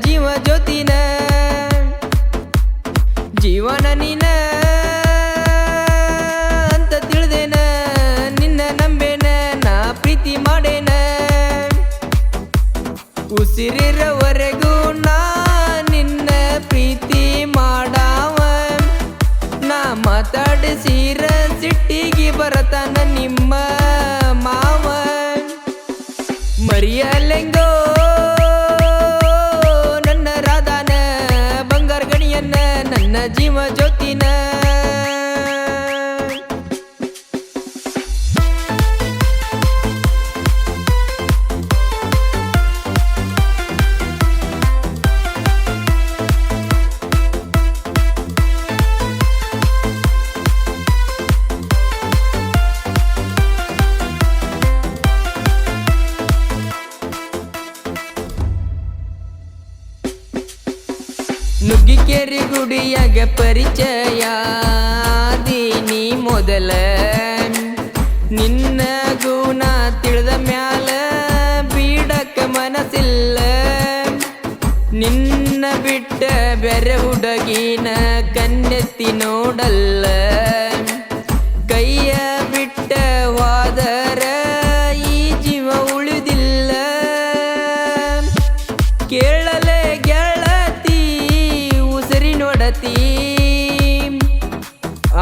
ಜೀವ ಜ್ಯೋತಿನ ಜೀವನ ನೀನ ಅಂತ ತಿಳಿದೇನ ನಿನ್ನ ನಂಬೇನ ನಾ ಪ್ರೀತಿ ಮಾಡೇನ ಉಸಿರಿರವರೆಗೂ ನಾ ನಿನ್ನ ಪ್ರೀತಿ ಮಾಡಾವ ನಾ ಮಾತಾಡಿಸಿರ ಸಿಟ್ಟಿಗೆ ಬರತಾನ ನಿಮ್ಮ ಮಾವ ಮರಿಯಲೆಂಗೋ ನನ್ನ ರಾಧಾನ ಬಂಗಾರ ಗಣಿಯನ್ನ ನನ್ನ ಜೀವ ಜ್ಯೋತಿನ ನುಗ್ಗಿಕೇರಿ ಗುಡಿಯಾಗ ಪರಿಚಯ ಆದೀನಿ ಮೊದಲ ನಿನ್ನ ಗುಣ ತಿಳಿದ ಮ್ಯಾಲ ಬೀಡಕ ಮನಸ್ಸಿಲ್ಲ ನಿನ್ನ ಬಿಟ್ಟ ಬೆರೆ ಹುಡುಗಿನ ಕಣ್ಣೆತ್ತಿ ನೋಡಲ್ಲ ಕೈಯ ಬಿಟ್ಟ ಹೋದರ ಈ ಜೀವ ಉಳಿದಿಲ್ಲ ಕೇಳಲೆ ಗೆಳತಿ ಉಸಿರಿ ನೋಡತಿ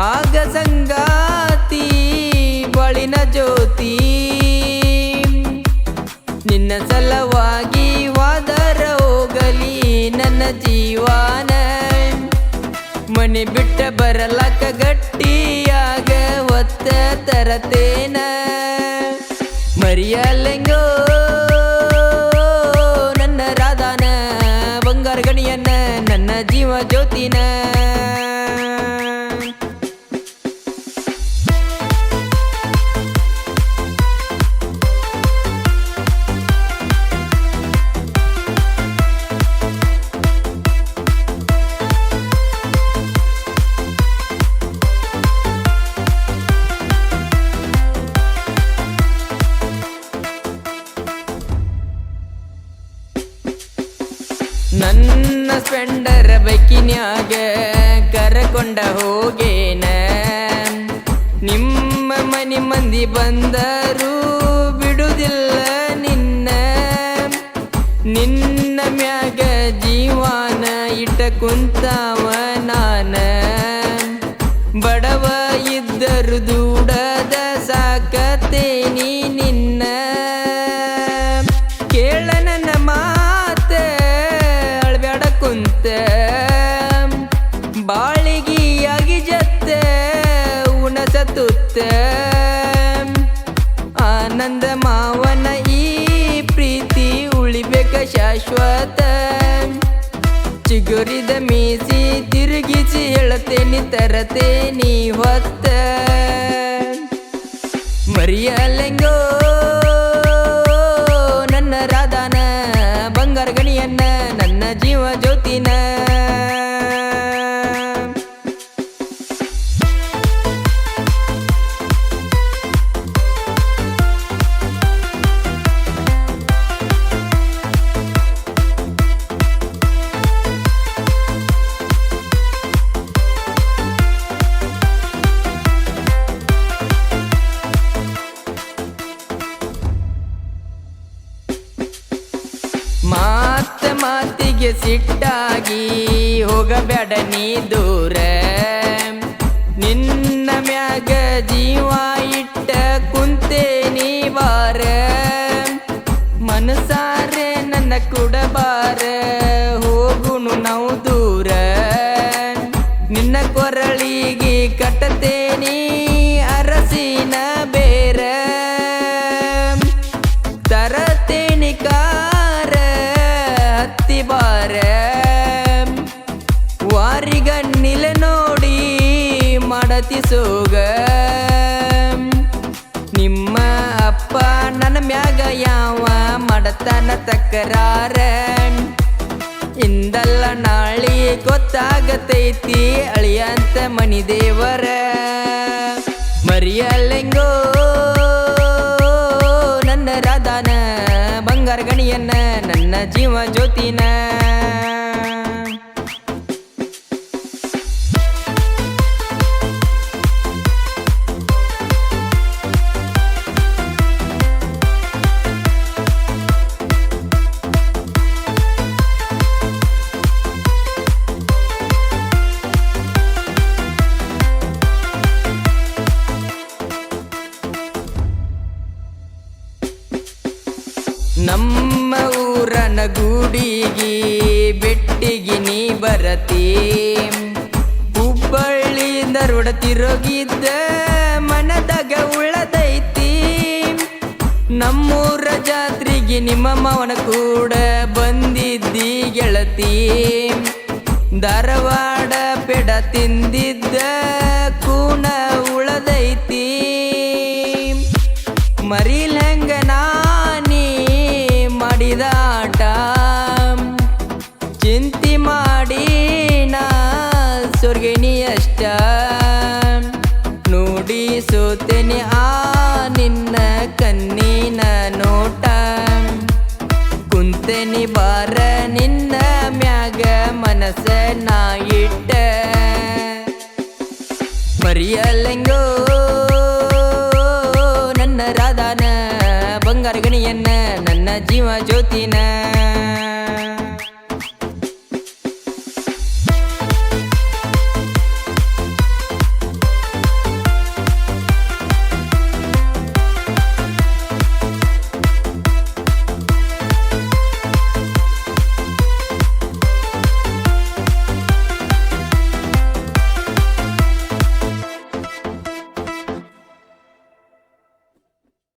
ಆಗ ಸಂಗಾತಿ ಬಾಳಿನ ಜ್ಯೋತಿ ನಿನ್ನ ಸಲವಾಗಿ ವಾದರ ಹೋಗಲಿ ನನ್ನ ಜೀವನ ಮನೆ ಬಿಟ್ಟ ಬರಲಕ ಗಟ್ಟಿಯಾಗ ಒತ್ತ ತರತೇನ ಮರಿಯಲೆಂಗೋ ನನ್ನ ರಾಧಾನ ಬಂಗಾರ ಗಣಿಯನ್ನ ನನ್ನ ಜೀವ ಜ್ಯೋತಿನ ನನ್ನ ಸ್ಪೆಂಡರ ಬೈಕಿನ್ಯಾಗ ಕರಕೊಂಡ ಹೋಗೇನ ನಿಮ್ಮ ಮನೆ ಮಂದಿ ಬಂದರು ಬಿಡುವುದಿಲ್ಲ ನಿನ್ನ ನಿನ್ನ ಮ್ಯಾಗ ಜೀವಾನ ಇಟ್ಟ ಕುಂತಾವ ನಾನ ಬಡವ ಇದ್ದರು ದೂಡದ ಸಾಕತೇನಿ ನಿನ್ನ ಕೇಳ ನನ್ನ ಮಾತ ಅಳ್ಬ್ಯಾಡ ಕುಂತ ಬಾಳಿಗಿಯಾಗಿ ಜತ್ತ ಉಣಸತುತ್ತ ಆನಂದ ಮಾವನ ಈ ಪ್ರೀತಿ ಉಳಿಬೇಕ ಶಾಶ್ವತ ಚಿಗುರಿದ ಮೀಸಿ ತಿರುಗಿಸಿ ಹೇಳತೇನಿ ತರತೇನಿ ಹೊತ್ತ ಮರಿಯಲೆಂಗೋ ನನ್ನ ರಾಧಾನ ಬಂಗಾರ ಗಣಿಯನ್ನ ನನ್ನ ಜೀವ ಜ್ಯೋತಿನ ಮಾತಿಗೆ ಸಿಟ್ಟಾಗಿ ಹೋಗಬೇಡ ನೀ ದೂರ ನಿನ್ನ ಮ್ಯಾಗ ಜೀವ ಇಟ್ಟ ಕುಂತೇನಿ ಬಾರ ಮನಸಾರೆ ನನ್ನ ಕುಡಬಾರ ಹೋಗುನು ನಾವು ದೂರ ನಿನ್ನ ಕೊರಳಿಗೆ ಕಟ್ಟತೇನಿ ಅರಸಿನ ಬೇರ ತರತೇನಿ ಕಾರ ಹತ್ತಿ ಬಾರ ವಾರಿಗಣ್ಣಿಲ ನೋಡಿ ಮಾಡತಿ ಸೋಗ ನಿಮ್ಮ ಅಪ್ಪ ನನ್ನ ಮ್ಯಾಗ ಯಾವ ಮಾಡತನ ತಕರಾರ ಇಂದಲ್ಲ ನಾಳಿ ಗೊತ್ತಾಗತೈತಿ ಅಳಿಯಂತ ಮನಿ ದೇವರ ಮರಿಯಲೆಂಗೋ ನನ್ನ ರಾಧಾನ ಬಂಗಾರ ಗಣಿಯನ್ನ ನನ್ನ ಜೀವ ಜ್ಯೋತಿನ ಹುಡುಗಿ ಬೆಟ್ಟಿಗೆ ನೀ ಬರತಿ ಹುಬ್ಬಳ್ಳಿ ಧಾರವಾಡ ತಿರುಗಿದ್ದ ಮನದಾಗ ಉಳದೈತಿ ನಮ್ಮೂರ ಜಾತ್ರೆಗೆ ನಿಮ್ಮ ಮಾವನ ಕೂಡ ಬಂದಿದ್ದಿ ಗೆಳತಿ ಧಾರವಾಡ ಪೆಡ ತಿಂದಿದ್ದ ಕೂನ ಉಳದೈತಿ ಮರಿಲಂಗ ನಾನಿ ಮಾಡಿದ ಆಟ ಚಿಂತಿ ಮಾಡಿ ನಾ ಸೊರ್ಗಿನಿ ಅಷ್ಟ ನೋಡಿ ಸೋತೆನಿ ಆ ನಿನ್ನ ಕಣ್ಣಿನ ನೋಟ ಕುಂತೆನಿ ಬಾರ ನಿನ್ನ ಮ್ಯಾಗ ಮನಸ್ಸ ನಾ ಇಟ್ಟ ಮರಿಯಲೆಂಗೋ ನನ್ನ ರಾಧಾನ ಬಂಗಾರ ಗಣಿಯನ್ನ ನನ್ನ ಜೀವ ಜ್ಯೋತಿನ